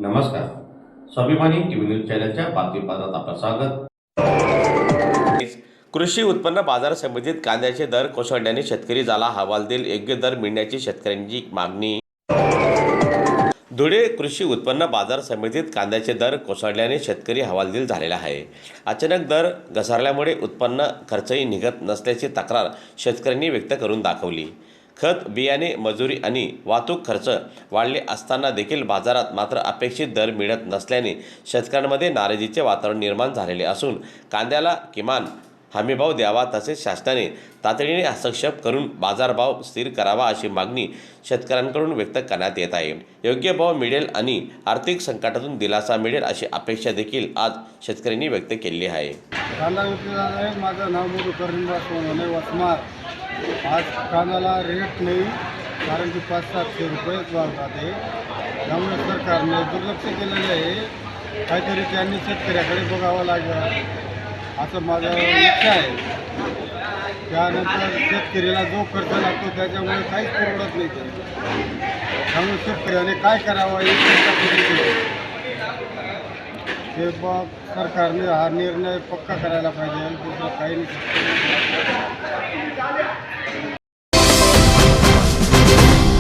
नमस्कार. स्वाभिमानी TV news चॅनलच्या बातमीपत्रात आपलं स्वागत. कृषी उत्पन्न बाजार समितीत कांद्याचे दर कोसळल्याने शेतकरी झाला हवालदिल. योग्य दर मिळण्याची शेतकऱ्यांची मागणी. धुळे कृषी उत्पन्न बाजार समितीत कांद्याचे दर कोसळल्याने शेतकरी हवालदिल झालेला आहे. अचानक दर घसरल्यामुळे उत्पन्न खर्चही निघत नसल्याची तक्रार शेतकऱ्यांनी व्यक्त करून दाखवली. खत, बियाणे, मजुरी आणि वाहतूक खर्च वाढले असताना देखील बाजारात मात्र अपेक्षित दर मिळत नसल्याने शेतकऱ्यांमध्ये नाराजीचे वातावरण निर्माण झालेले असून कांद्याला किमान हमीभाव द्यावा, तसेच शासनाने तातडीने हस्तक्षेप करून बाजारभाव स्थिर करावा अशी मागणी शेतकऱ्यांकडून व्यक्त करण्यात येत आहे. योग्य भाव मिळेल आणि आर्थिक संकटातून दिलासा मिळेल अशी अपेक्षा देखील आज शेतकऱ्यांनी व्यक्त केली आहे. कांदा विक्रेता माझं नाव मधुकर सोनवणे वसमार. आज कांद्याला रेट नाही, कारण की 500-700 रुपयेच भाव जाते. त्यामुळे सरकारने दुर्लक्ष केलेले आहे. काहीतरी त्यांनी शेतकऱ्याकडे बघावं लागेल असं माझं इच्छा आहे. त्यानंतर शेतकऱ्याला जो खर्च लागतो त्याच्यामुळे काहीच परवडत नाही. त्यामुळे शेतकऱ्याने काय करावं हे ते सरकारने हा निर्णय पक्का करायला पाहिजे. दुसरं काही नाही.